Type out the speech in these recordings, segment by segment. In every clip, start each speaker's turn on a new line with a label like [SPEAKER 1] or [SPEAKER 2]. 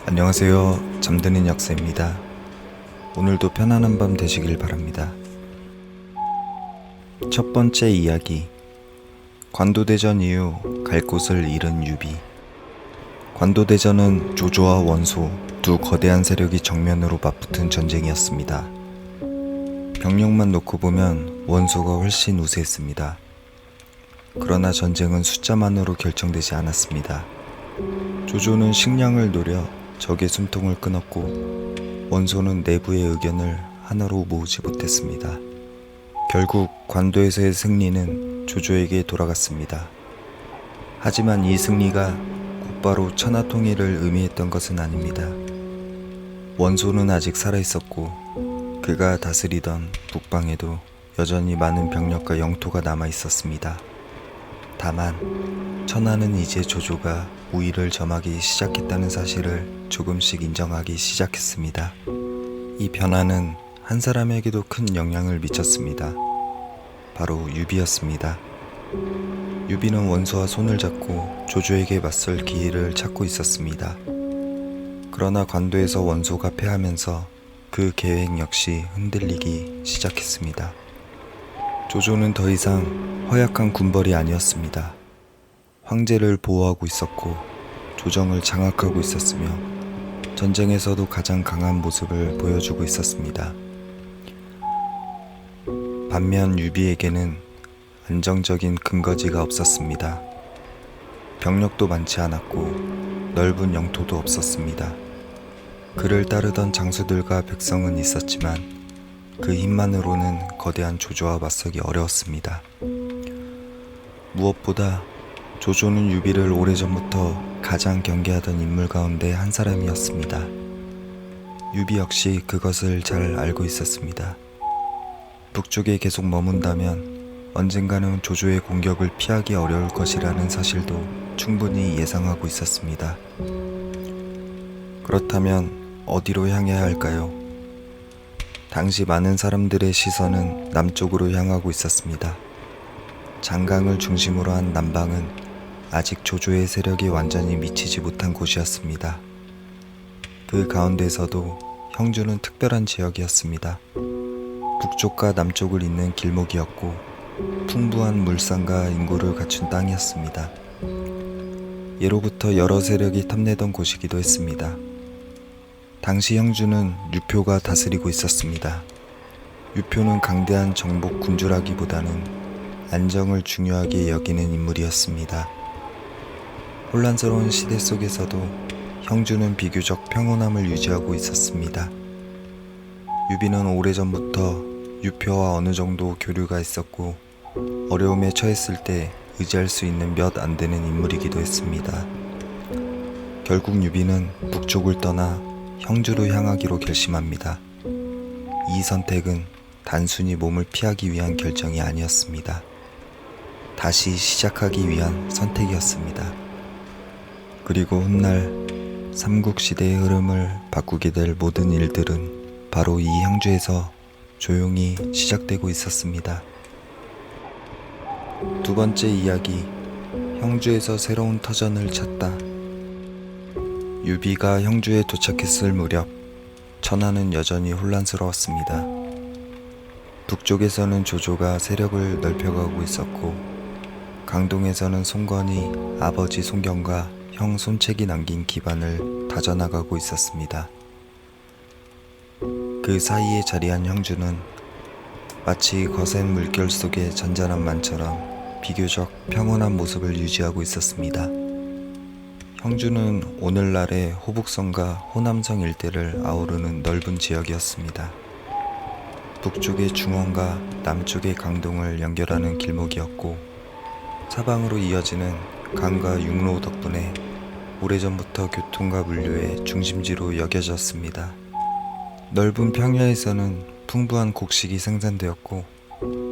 [SPEAKER 1] 안녕하세요. 잠드는 약사입니다. 오늘도 편안한 밤 되시길 바랍니다. 첫 번째 이야기. 관도대전 이후 갈 곳을 잃은 유비. 관도대전은 조조와 원소 두 거대한 세력이 정면으로 맞붙은 전쟁이었습니다. 병력만 놓고 보면 원소가 훨씬 우세했습니다. 그러나 전쟁은 숫자만으로 결정되지 않았습니다. 조조는 식량을 노려 적의 숨통을 끊었고 원소는 내부의 의견을 하나로 모으지 못했습니다. 결국 관도에서의 승리는 조조에게 돌아갔습니다. 하지만 이 승리가 곧바로 천하통일을 의미했던 것은 아닙니다. 원소는 아직 살아있었고 그가 다스리던 북방에도 여전히 많은 병력과 영토가 남아있었습니다. 다만 천하는 이제 조조가 우위를 점하기 시작했다는 사실을 조금씩 인정하기 시작했습니다. 이 변화는 한 사람에게도 큰 영향을 미쳤습니다. 바로 유비였습니다. 유비는 원소와 손을 잡고 조조에게 맞설 기회를 찾고 있었습니다. 그러나 관도에서 원소가 패하면서 그 계획 역시 흔들리기 시작했습니다. 조조는 더 이상 허약한 군벌이 아니었습니다. 황제를 보호하고 있었고 조정을 장악하고 있었으며 전쟁에서도 가장 강한 모습을 보여주고 있었습니다. 반면 유비에게는 안정적인 근거지가 없었습니다. 병력도 많지 않았고 넓은 영토도 없었습니다. 그를 따르던 장수들과 백성은 있었지만 그 힘만으로는 거대한 조조와 맞서기 어려웠습니다. 무엇보다 조조는 유비를 오래전부터 가장 경계하던 인물 가운데 한 사람이었습니다. 유비 역시 그것을 잘 알고 있었습니다. 북쪽에 계속 머문다면 언젠가는 조조의 공격을 피하기 어려울 것이라는 사실도 충분히 예상하고 있었습니다. 그렇다면 어디로 향해야 할까요? 당시 많은 사람들의 시선은 남쪽으로 향하고 있었습니다. 장강을 중심으로 한 남방은 아직 조조의 세력이 완전히 미치지 못한 곳이었습니다. 그 가운데서도 형주는 특별한 지역이었습니다. 북쪽과 남쪽을 잇는 길목이었고 풍부한 물산과 인구를 갖춘 땅이었습니다. 예로부터 여러 세력이 탐내던 곳이기도 했습니다. 당시 형주는 유표가 다스리고 있었습니다. 유표는 강대한 정복 군주라기보다는 안정을 중요하게 여기는 인물이었습니다. 혼란스러운 시대 속에서도 형주는 비교적 평온함을 유지하고 있었습니다. 유비는 오래전부터 유표와 어느 정도 교류가 있었고 어려움에 처했을 때 의지할 수 있는 몇 안 되는 인물이기도 했습니다. 결국 유비는 북쪽을 떠나 형주로 향하기로 결심합니다. 이 선택은 단순히 몸을 피하기 위한 결정이 아니었습니다. 다시 시작하기 위한 선택이었습니다. 그리고 훗날 삼국시대의 흐름을 바꾸게 될 모든 일들은 바로 이 형주에서 조용히 시작되고 있었습니다. 두 번째 이야기, 형주에서 새로운 터전을 찾다. 유비가 형주에 도착했을 무렵 천하는 여전히 혼란스러웠습니다. 북쪽에서는 조조가 세력을 넓혀가고 있었고 강동에서는 송건이 아버지 송경과 형 손책이 남긴 기반을 다져나가고 있었습니다. 그 사이에 자리한 형주는 마치 거센 물결 속의 잔잔한 만처럼 비교적 평온한 모습을 유지하고 있었습니다. 형주는 오늘날의 호북성과 호남성 일대를 아우르는 넓은 지역이었습니다. 북쪽의 중원과 남쪽의 강동을 연결하는 길목이었고 사방으로 이어지는 강과 육로 덕분에 오래전부터 교통과 물류의 중심지로 여겨졌습니다. 넓은 평야에서는 풍부한 곡식이 생산되었고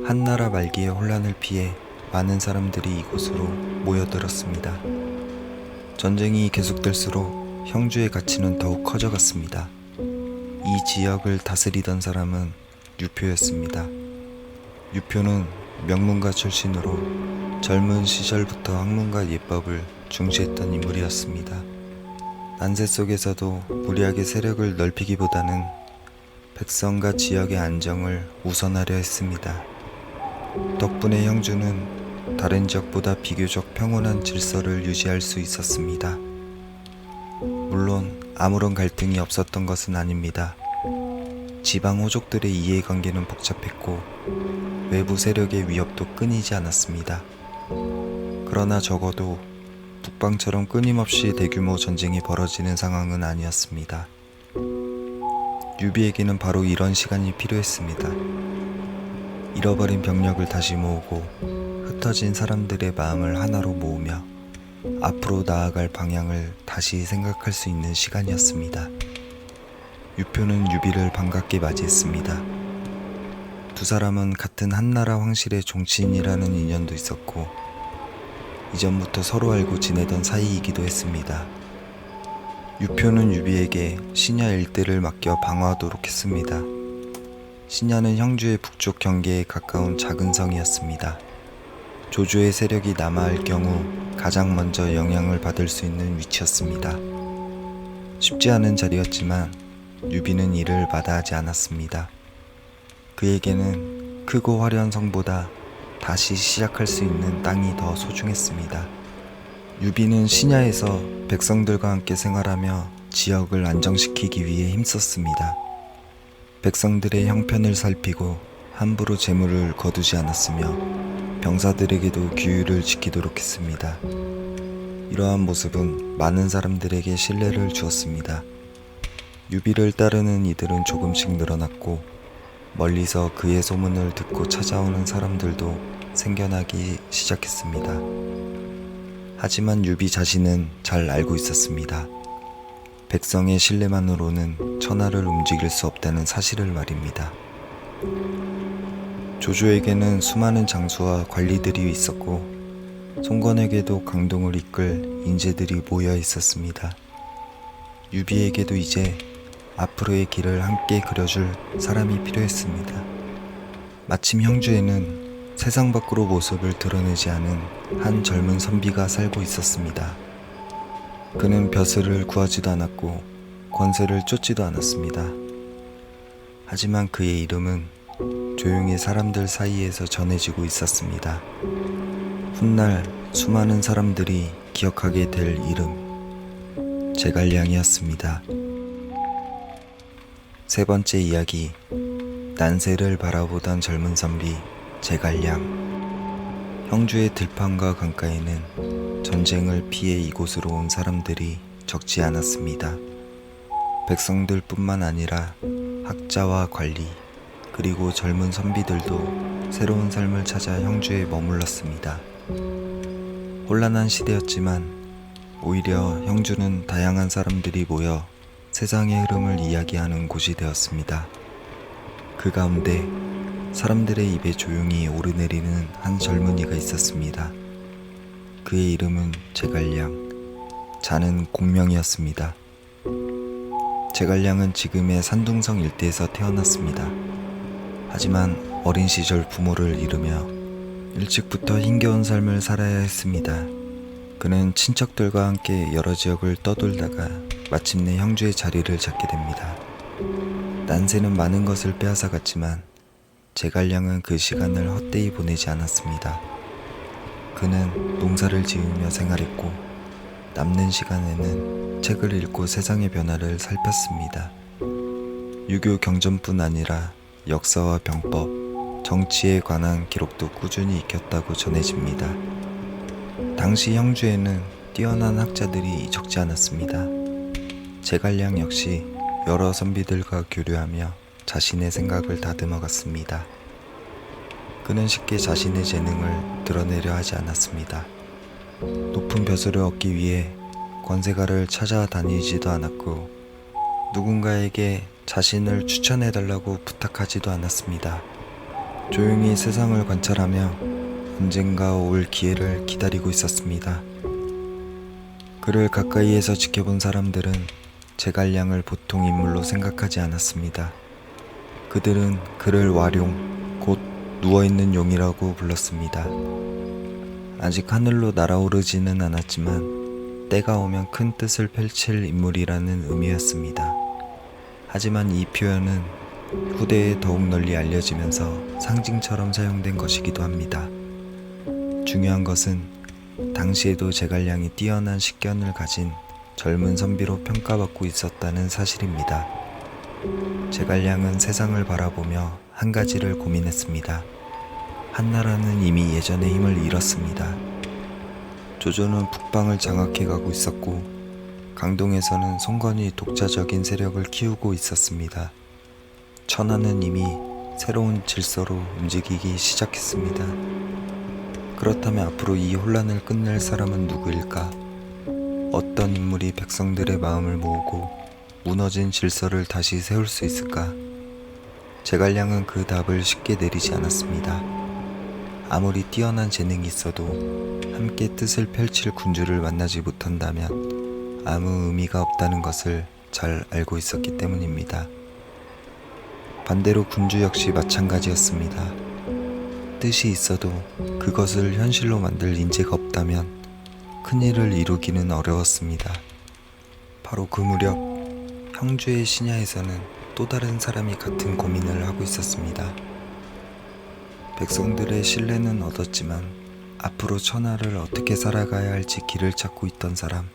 [SPEAKER 1] 한나라 말기의 혼란을 피해 많은 사람들이 이곳으로 모여들었습니다. 전쟁이 계속될수록 형주의 가치는 더욱 커져갔습니다. 이 지역을 다스리던 사람은 유표였습니다. 유표는 명문가 출신으로 젊은 시절부터 학문과 예법을 중시했던 인물이었습니다. 난세 속에서도 무리하게 세력을 넓히기보다는 백성과 지역의 안정을 우선하려 했습니다. 덕분에 형주는 다른 지역보다 비교적 평온한 질서를 유지할 수 있었습니다. 물론 아무런 갈등이 없었던 것은 아닙니다. 지방 호족들의 이해관계는 복잡했고 외부 세력의 위협도 끊이지 않았습니다. 그러나 적어도 북방처럼 끊임없이 대규모 전쟁이 벌어지는 상황은 아니었습니다. 유비에게는 바로 이런 시간이 필요했습니다. 잃어버린 병력을 다시 모으고 흩어진 사람들의 마음을 하나로 모으며 앞으로 나아갈 방향을 다시 생각할 수 있는 시간이었습니다. 유표는 유비를 반갑게 맞이했습니다. 두 사람은 같은 한나라 황실의 종친이라는 인연도 있었고 이전부터 서로 알고 지내던 사이이기도 했습니다. 유표는 유비에게 신야 일대를 맡겨 방어하도록 했습니다. 신야는 형주의 북쪽 경계에 가까운 작은 성이었습니다. 조조의 세력이 남하할 경우 가장 먼저 영향을 받을 수 있는 위치였습니다. 쉽지 않은 자리였지만 유비는 이를 마다하지 않았습니다. 그에게는 크고 화려한 성보다 다시 시작할 수 있는 땅이 더 소중했습니다. 유비는 신야에서 백성들과 함께 생활하며 지역을 안정시키기 위해 힘썼습니다. 백성들의 형편을 살피고 함부로 재물을 거두지 않았으며 병사들에게도 규율을 지키도록 했습니다. 이러한 모습은 많은 사람들에게 신뢰를 주었습니다. 유비를 따르는 이들은 조금씩 늘어났고 멀리서 그의 소문을 듣고 찾아오는 사람들도 생겨나기 시작했습니다. 하지만 유비 자신은 잘 알고 있었습니다. 백성의 신뢰만으로는 천하를 움직일 수 없다는 사실을 말입니다. 조조에게는 수많은 장수와 관리들이 있었고 송건에게도 강동을 이끌 인재들이 모여 있었습니다. 유비에게도 이제 앞으로의 길을 함께 그려줄 사람이 필요했습니다. 마침 형주에는 세상 밖으로 모습을 드러내지 않은 한 젊은 선비가 살고 있었습니다. 그는 벼슬을 구하지도 않았고 권세를 쫓지도 않았습니다. 하지만 그의 이름은 조용히 사람들 사이에서 전해지고 있었습니다. 훗날 수많은 사람들이 기억하게 될 이름, 제갈량이었습니다. 세 번째 이야기, 난세를 바라보던 젊은 선비 제갈량. 형주의 들판과 강가에는 전쟁을 피해 이곳으로 온 사람들이 적지 않았습니다. 백성들 뿐만 아니라 학자와 관리, 그리고 젊은 선비들도 새로운 삶을 찾아 형주에 머물렀습니다. 혼란한 시대였지만 오히려 형주는 다양한 사람들이 모여 세상의 흐름을 이야기하는 곳이 되었습니다. 그 가운데 사람들의 입에 조용히 오르내리는 한 젊은이가 있었습니다. 그의 이름은 제갈량, 자는 공명이었습니다. 제갈량은 지금의 산둥성 일대에서 태어났습니다. 하지만 어린 시절 부모를 잃으며 일찍부터 힘겨운 삶을 살아야 했습니다. 그는 친척들과 함께 여러 지역을 떠돌다가 마침내 형주의 자리를 잡게 됩니다. 난세는 많은 것을 빼앗아갔지만 제갈량은 그 시간을 헛되이 보내지 않았습니다. 그는 농사를 지으며 생활했고 남는 시간에는 책을 읽고 세상의 변화를 살폈습니다. 유교 경전뿐 아니라 역사와 병법, 정치에 관한 기록도 꾸준히 익혔다고 전해집니다. 당시 형주에는 뛰어난 학자들이 적지 않았습니다. 제갈량 역시 여러 선비들과 교류하며 자신의 생각을 다듬어갔습니다. 그는 쉽게 자신의 재능을 드러내려 하지 않았습니다. 높은 벼슬을 얻기 위해 권세가를 찾아다니지도 않았고 누군가에게 자신을 추천해달라고 부탁하지도 않았습니다. 조용히 세상을 관찰하며 언젠가 올 기회를 기다리고 있었습니다. 그를 가까이에서 지켜본 사람들은 제갈량을 보통 인물로 생각하지 않았습니다. 그들은 그를 와룡, 곧 누워있는 용이라고 불렀습니다. 아직 하늘로 날아오르지는 않았지만 때가 오면 큰 뜻을 펼칠 인물이라는 의미였습니다. 하지만 이 표현은 후대에 더욱 널리 알려지면서 상징처럼 사용된 것이기도 합니다. 중요한 것은 당시에도 제갈량이 뛰어난 식견을 가진 젊은 선비로 평가받고 있었다는 사실입니다. 제갈량은 세상을 바라보며 한 가지를 고민했습니다. 한나라는 이미 예전에 힘을 잃었습니다. 조조는 북방을 장악해 가고 있었고 강동에서는 송건이 독자적인 세력을 키우고 있었습니다. 천하는 이미 새로운 질서로 움직이기 시작했습니다. 그렇다면 앞으로 이 혼란을 끝낼 사람은 누구일까? 어떤 인물이 백성들의 마음을 모으고 무너진 질서를 다시 세울 수 있을까? 제갈량은 그 답을 쉽게 내리지 않았습니다. 아무리 뛰어난 재능이 있어도 함께 뜻을 펼칠 군주를 만나지 못한다면 아무 의미가 없다는 것을 잘 알고 있었기 때문입니다. 반대로 군주 역시 마찬가지였습니다. 뜻이 있어도 그것을 현실로 만들 인재가 없다면 큰 일을 이루기는 어려웠습니다. 바로 그 무렵 형주의 신야에서는 또 다른 사람이 같은 고민을 하고 있었습니다. 백성들의 신뢰는 얻었지만 앞으로 천하를 어떻게 살아가야 할지 길을 찾고 있던 사람,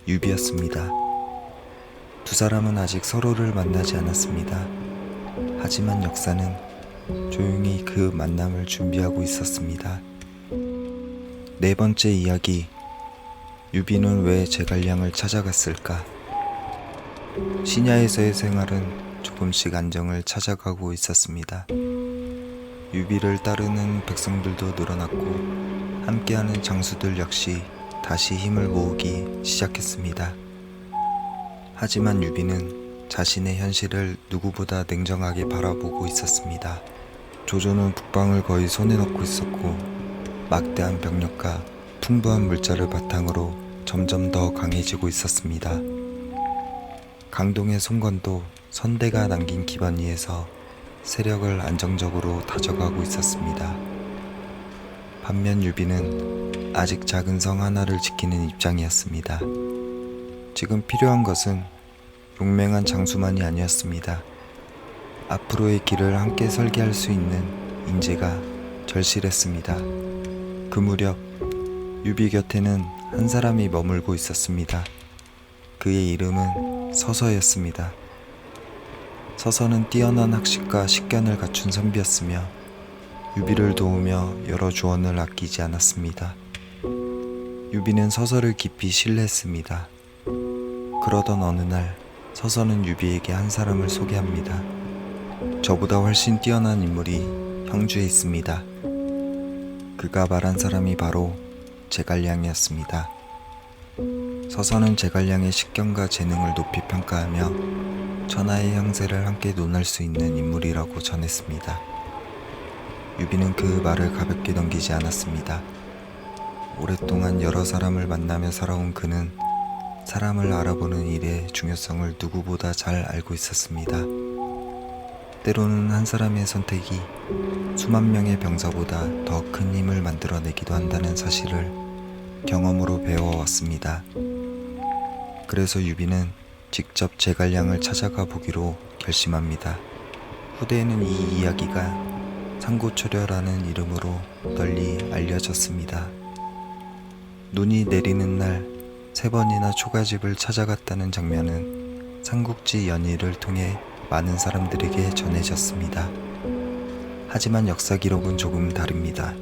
[SPEAKER 1] 유비였습니다. 두 사람은 아직 서로를 만나지 않았습니다. 하지만 역사는 조용히 그 만남을 준비하고 있었습니다. 네 번째 이야기, 유비는 왜 제갈량을 찾아갔을까? 신야에서의 생활은 조금씩 안정을 찾아가고 있었습니다. 유비를 따르는 백성들도 늘어났고 함께하는 장수들 역시 다시 힘을 모으기 시작했습니다. 하지만 유비는 자신의 현실을 누구보다 냉정하게 바라보고 있었습니다. 조조는 북방을 거의 손에 넣고 있었고 막대한 병력과 풍부한 물자를 바탕으로 점점 더 강해지고 있었습니다. 강동의 송건도 선대가 남긴 기반 위에서 세력을 안정적으로 다져가고 있었습니다. 반면 유비는 아직 작은 성 하나를 지키는 입장이었습니다. 지금 필요한 것은 용맹한 장수만이 아니었습니다. 앞으로의 길을 함께 설계할 수 있는 인재가 절실했습니다. 그 무렵 유비 곁에는 한 사람이 머물고 있었습니다. 그의 이름은 서서였습니다. 서서는 뛰어난 학식과 식견을 갖춘 선비였으며 유비를 도우며 여러 조언을 아끼지 않았습니다. 유비는 서서를 깊이 신뢰했습니다. 그러던 어느 날 서서는 유비에게 한 사람을 소개합니다. 저보다 훨씬 뛰어난 인물이 형주에 있습니다. 그가 말한 사람이 바로 제갈량이었습니다. 서서는 제갈량의 식견과 재능을 높이 평가하며 천하의 형세를 함께 논할 수 있는 인물이라고 전했습니다. 유비는 그 말을 가볍게 넘기지 않았습니다. 오랫동안 여러 사람을 만나며 살아온 그는 사람을 알아보는 일의 중요성을 누구보다 잘 알고 있었습니다. 때로는 한 사람의 선택이 수만 명의 병사보다 더 큰 힘을 만들어내기도 한다는 사실을 경험으로 배워왔습니다. 그래서 유비는 직접 제갈량을 찾아가 보기로 결심합니다. 후대에는 이 이야기가 상고초려라는 이름으로 널리 알려졌습니다. 눈이 내리는 날 3번이나 초가집을 찾아갔다는 장면은 삼국지 연의를 통해 많은 사람들에게 전해졌습니다. 하지만 역사 기록은 조금 다릅니다.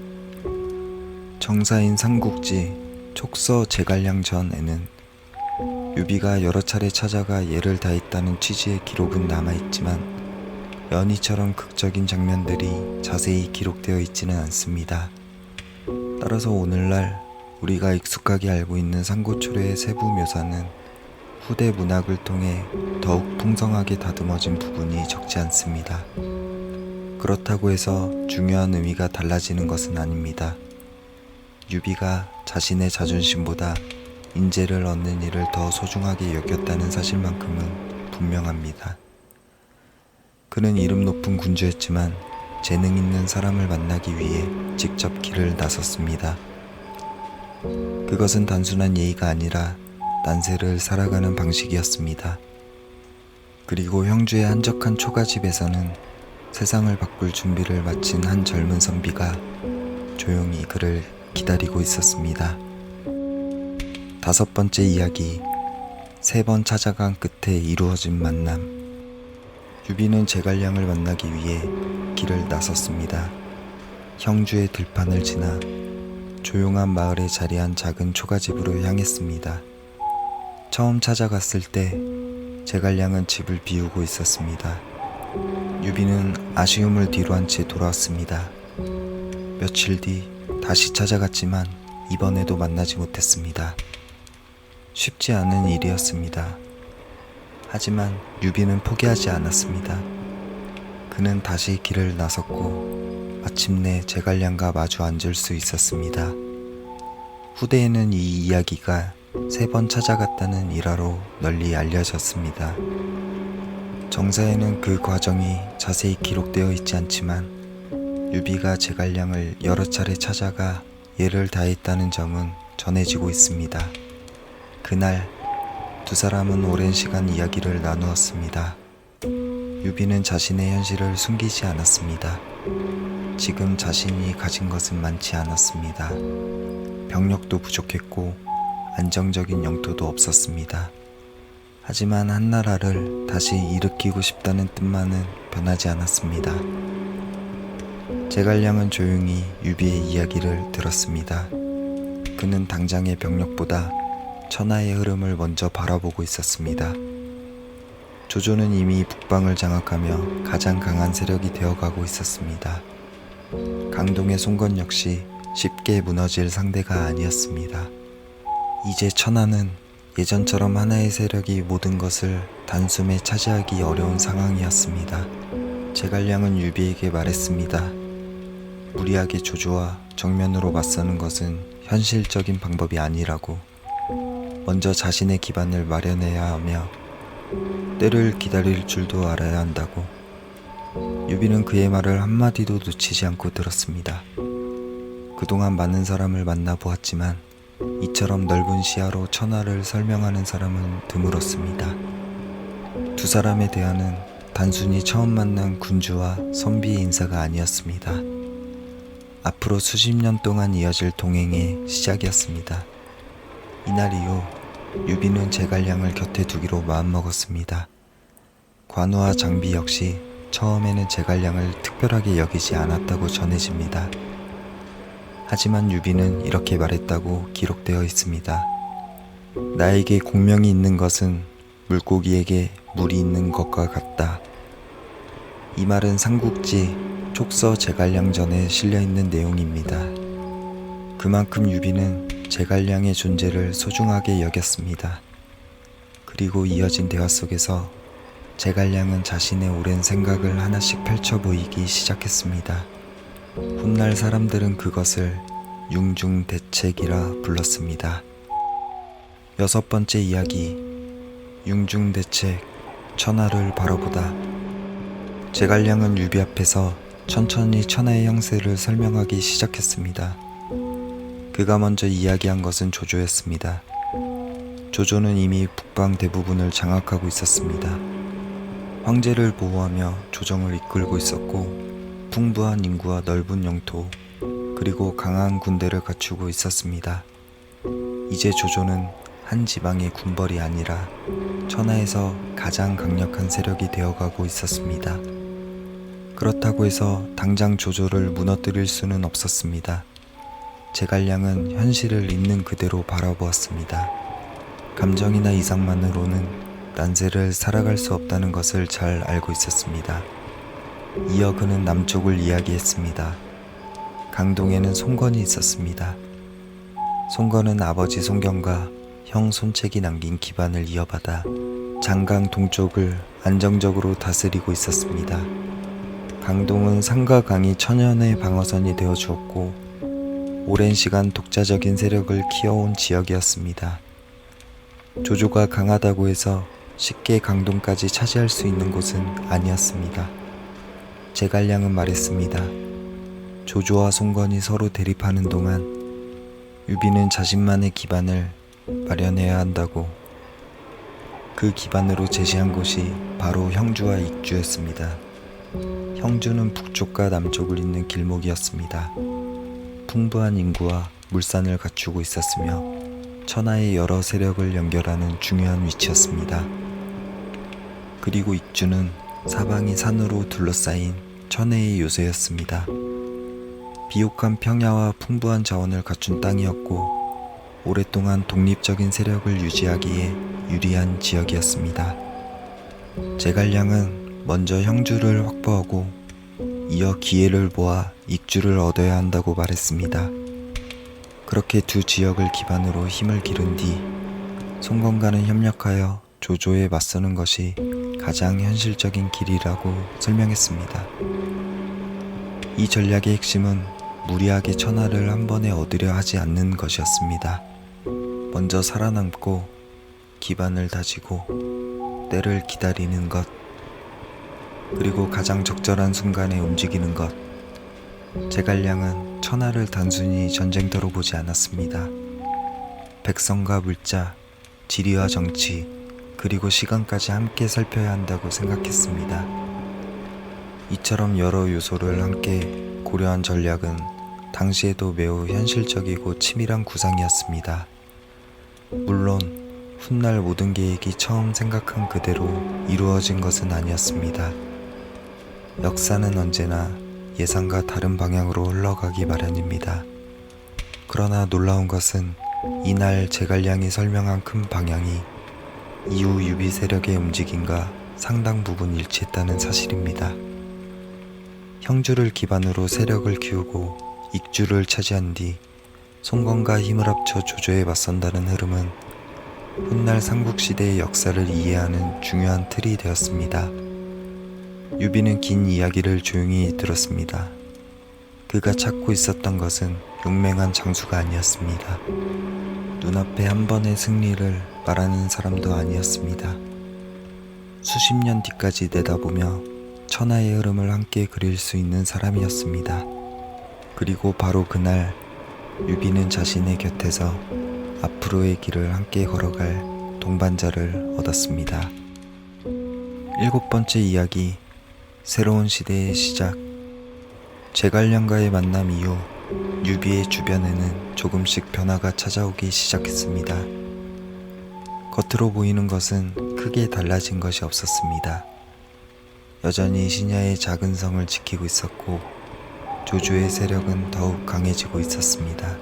[SPEAKER 1] 정사인 삼국지 촉서 제갈량전에는 유비가 여러 차례 찾아가 예를 다했다는 취지의 기록은 남아있지만 연희처럼 극적인 장면들이 자세히 기록되어 있지는 않습니다. 따라서 오늘날 우리가 익숙하게 알고 있는 상고초려의 세부 묘사는 후대 문학을 통해 더욱 풍성하게 다듬어진 부분이 적지 않습니다. 그렇다고 해서 중요한 의미가 달라지는 것은 아닙니다. 유비가 자신의 자존심보다 인재를 얻는 일을 더 소중하게 여겼다는 사실만큼은 분명합니다. 그는 이름 높은 군주였지만 재능 있는 사람을 만나기 위해 직접 길을 나섰습니다. 그것은 단순한 예의가 아니라 난세를 살아가는 방식이었습니다. 그리고 형주의 한적한 초가집에서는 세상을 바꿀 준비를 마친 한 젊은 선비가 조용히 그를 기다리고 있었습니다. 5번째 이야기, 3번 찾아간 끝에 이루어진 만남. 유비는 제갈량을 만나기 위해 길을 나섰습니다. 형주의 들판을 지나 조용한 마을에 자리한 작은 초가집으로 향했습니다. 처음 찾아갔을 때 제갈량은 집을 비우고 있었습니다. 유비는 아쉬움을 뒤로한 채 돌아왔습니다. 며칠 뒤 다시 찾아갔지만 이번에도 만나지 못했습니다. 쉽지 않은 일이었습니다. 하지만 유비는 포기하지 않았습니다. 그는 다시 길을 나섰고 마침내 제갈량과 마주 앉을 수 있었습니다. 후대에는 이 이야기가 3번 찾아갔다는 일화로 널리 알려졌습니다. 정사에는 그 과정이 자세히 기록되어 있지 않지만 유비가 제갈량을 여러 차례 찾아가 예를 다했다는 점은 전해지고 있습니다. 그날 2사람은 오랜 시간 이야기를 나누었습니다. 유비는 자신의 현실을 숨기지 않았습니다. 지금 자신이 가진 것은 많지 않았습니다. 병력도 부족했고 안정적인 영토도 없었습니다. 하지만 한나라를 다시 일으키고 싶다는 뜻만은 변하지 않았습니다. 제갈량은 조용히 유비의 이야기를 들었습니다. 그는 당장의 병력보다 천하의 흐름을 먼저 바라보고 있었습니다. 조조는 이미 북방을 장악하며 가장 강한 세력이 되어가고 있었습니다. 강동의 송건 역시 쉽게 무너질 상대가 아니었습니다. 이제 천하는 예전처럼 하나의 세력이 모든 것을 단숨에 차지하기 어려운 상황이었습니다. 제갈량은 유비에게 말했습니다. 무리하게 조조와 정면으로 맞서는 것은 현실적인 방법이 아니라고. 먼저 자신의 기반을 마련해야 하며 때를 기다릴 줄도 알아야 한다고. 유비는 그의 말을 한마디도 놓치지 않고 들었습니다. 그동안 많은 사람을 만나보았지만 이처럼 넓은 시야로 천하를 설명하는 사람은 드물었습니다. 2사람의 대화는 단순히 처음 만난 군주와 선비의 인사가 아니었습니다. 앞으로 수십 년 동안 이어질 동행의 시작이었습니다. 이날 이후 유비는 제갈량을 곁에 두기로 마음먹었습니다. 관우와 장비 역시 처음에는 제갈량을 특별하게 여기지 않았다고 전해집니다. 하지만 유비는 이렇게 말했다고 기록되어 있습니다. 나에게 공명이 있는 것은 물고기에게 물이 있는 것과 같다. 이 말은 삼국지 촉서 제갈량전에 실려있는 내용입니다. 그만큼 유비는 제갈량의 존재를 소중하게 여겼습니다. 그리고 이어진 대화 속에서 제갈량은 자신의 오랜 생각을 하나씩 펼쳐 보이기 시작했습니다. 훗날 사람들은 그것을 융중대책이라 불렀습니다. 6번째 이야기, 융중대책, 천하를 바라보다. 제갈량은 유비 앞에서 천천히 천하의 형세를 설명하기 시작했습니다. 그가 먼저 이야기한 것은 조조였습니다. 조조는 이미 북방 대부분을 장악하고 있었습니다. 황제를 보호하며 조정을 이끌고 있었고 풍부한 인구와 넓은 영토 그리고 강한 군대를 갖추고 있었습니다. 이제 조조는 한 지방의 군벌이 아니라 천하에서 가장 강력한 세력이 되어가고 있었습니다. 그렇다고 해서 당장 조조를 무너뜨릴 수는 없었습니다. 제갈량은 현실을 있는 그대로 바라보았습니다. 감정이나 이상만으로는 난세를 살아갈 수 없다는 것을 잘 알고 있었습니다. 이어 그는 남쪽을 이야기했습니다. 강동에는 송건이 있었습니다. 송건은 아버지 송경과 형 손책이 남긴 기반을 이어받아 장강 동쪽을 안정적으로 다스리고 있었습니다. 강동은 산과 강이 천연의 방어선이 되어 주었고 오랜 시간 독자적인 세력을 키워온 지역이었습니다. 조조가 강하다고 해서 쉽게 강동까지 차지할 수 있는 곳은 아니었습니다. 제갈량은 말했습니다. 조조와 송건이 서로 대립하는 동안 유비는 자신만의 기반을 마련해야 한다고 그 기반으로 제시한 곳이 바로 형주와 익주였습니다. 형주는 북쪽과 남쪽을 잇는 길목이었습니다. 풍부한 인구와 물산을 갖추고 있었으며 천하의 여러 세력을 연결하는 중요한 위치였습니다. 그리고 익주는 사방이 산으로 둘러싸인 천혜의 요새였습니다. 비옥한 평야와 풍부한 자원을 갖춘 땅이었고 오랫동안 독립적인 세력을 유지하기에 유리한 지역이었습니다. 제갈량은 먼저 형주를 확보하고 이어 기회를 모아 익주를 얻어야 한다고 말했습니다. 그렇게 두 지역을 기반으로 힘을 기른 뒤 송건과는 협력하여 조조에 맞서는 것이 가장 현실적인 길이라고 설명했습니다. 이 전략의 핵심은 무리하게 천하를 한 번에 얻으려 하지 않는 것이었습니다. 먼저 살아남고 기반을 다지고 때를 기다리는 것, 그리고 가장 적절한 순간에 움직이는 것. 제갈량은 천하를 단순히 전쟁터로 보지 않았습니다. 백성과 물자, 지리와 정치, 그리고 시간까지 함께 살펴야 한다고 생각했습니다. 이처럼 여러 요소를 함께 고려한 전략은 당시에도 매우 현실적이고 치밀한 구상이었습니다. 물론 훗날 모든 계획이 처음 생각한 그대로 이루어진 것은 아니었습니다. 역사는 언제나 예상과 다른 방향으로 흘러가기 마련입니다. 그러나 놀라운 것은 이날 제갈량이 설명한 큰 방향이 이후 유비 세력의 움직임과 상당 부분 일치했다는 사실입니다. 형주를 기반으로 세력을 키우고 익주를 차지한 뒤 송건과 힘을 합쳐 조조에 맞선다는 흐름은 훗날 삼국시대의 역사를 이해하는 중요한 틀이 되었습니다. 유비는 긴 이야기를 조용히 들었습니다. 그가 찾고 있었던 것은 용맹한 장수가 아니었습니다. 눈앞에 한 번의 승리를 말하는 사람도 아니었습니다. 수십 년 뒤까지 내다보며 천하의 흐름을 함께 그릴 수 있는 사람이었습니다. 그리고 바로 그날 유비는 자신의 곁에서 앞으로의 길을 함께 걸어갈 동반자를 얻었습니다. 7번째 이야기, 새로운 시대의 시작. 제갈량과의 만남 이후 유비의 주변에는 조금씩 변화가 찾아오기 시작했습니다. 겉으로 보이는 것은 크게 달라진 것이 없었습니다. 여전히 신야의 작은 성을 지키고 있었고 조조의 세력은 더욱 강해지고 있었습니다.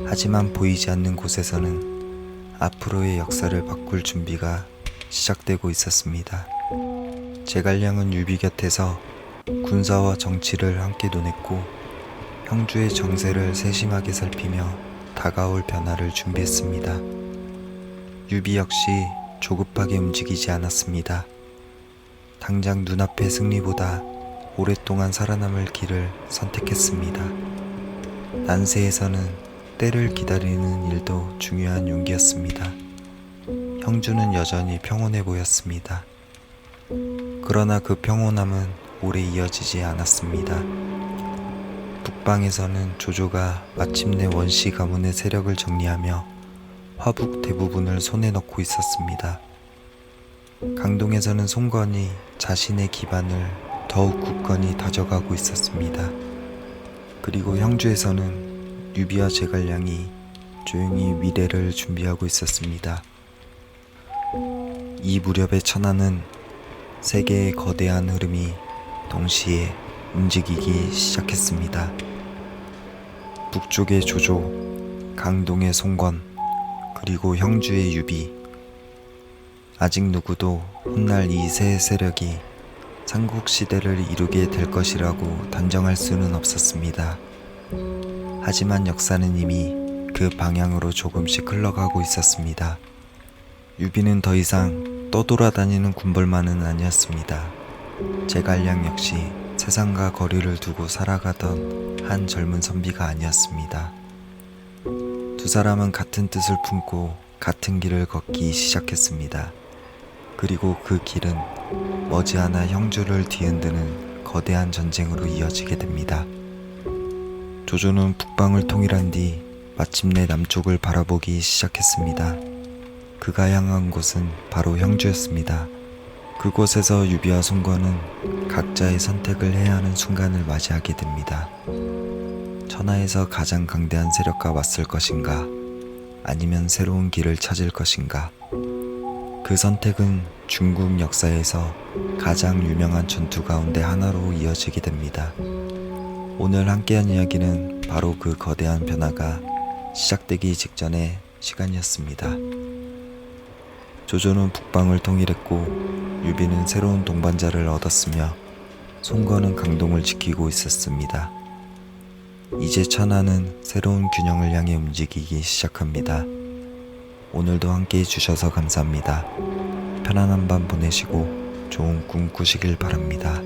[SPEAKER 1] 하지만 보이지 않는 곳에서는 앞으로의 역사를 바꿀 준비가 시작되고 있었습니다. 제갈량은 유비 곁에서 군사와 정치를 함께 논했고 형주의 정세를 세심하게 살피며 다가올 변화를 준비했습니다. 유비 역시 조급하게 움직이지 않았습니다. 당장 눈앞의 승리보다 오랫동안 살아남을 길을 선택했습니다. 난세에서는 때를 기다리는 일도 중요한 용기였습니다. 형주는 여전히 평온해 보였습니다. 그러나 그 평온함은 오래 이어지지 않았습니다. 북방에서는 조조가 마침내 원시 가문의 세력을 정리하며 화북 대부분을 손에 넣고 있었습니다. 강동에서는 송건이 자신의 기반을 더욱 굳건히 다져가고 있었습니다. 그리고 형주에서는 유비와 제갈량이 조용히 미래를 준비하고 있었습니다. 이 무렵의 천하는 세계의 거대한 흐름이 동시에 움직이기 시작했습니다. 북쪽의 조조, 강동의 송건, 그리고 형주의 유비. 아직 누구도 훗날 이 세 세력이 삼국시대를 이루게 될 것이라고 단정할 수는 없었습니다. 하지만 역사는 이미 그 방향으로 조금씩 흘러가고 있었습니다. 유비는 더 이상 떠돌아다니는 군벌만은 아니었습니다. 제갈량 역시 세상과 거리를 두고 살아가던 한 젊은 선비가 아니었습니다. 두 사람은 같은 뜻을 품고 같은 길을 걷기 시작했습니다. 그리고 그 길은 머지않아 형주를 뒤흔드는 거대한 전쟁으로 이어지게 됩니다. 조조는 북방을 통일한 뒤 마침내 남쪽을 바라보기 시작했습니다. 그가 향한 곳은 바로 형주였습니다. 그곳에서 유비와 송건은 각자의 선택을 해야 하는 순간을 맞이하게 됩니다. 천하에서 가장 강대한 세력과 맞설 것인가, 아니면 새로운 길을 찾을 것인가. 그 선택은 중국 역사에서 가장 유명한 전투 가운데 하나로 이어지게 됩니다. 오늘 함께한 이야기는 바로 그 거대한 변화가 시작되기 직전의 시간이었습니다. 조조는 북방을 통일했고 유비는 새로운 동반자를 얻었으며 송건은 강동을 지키고 있었습니다. 이제 천하는 새로운 균형을 향해 움직이기 시작합니다. 오늘도 함께 해주셔서 감사합니다. 편안한 밤 보내시고 좋은 꿈 꾸시길 바랍니다.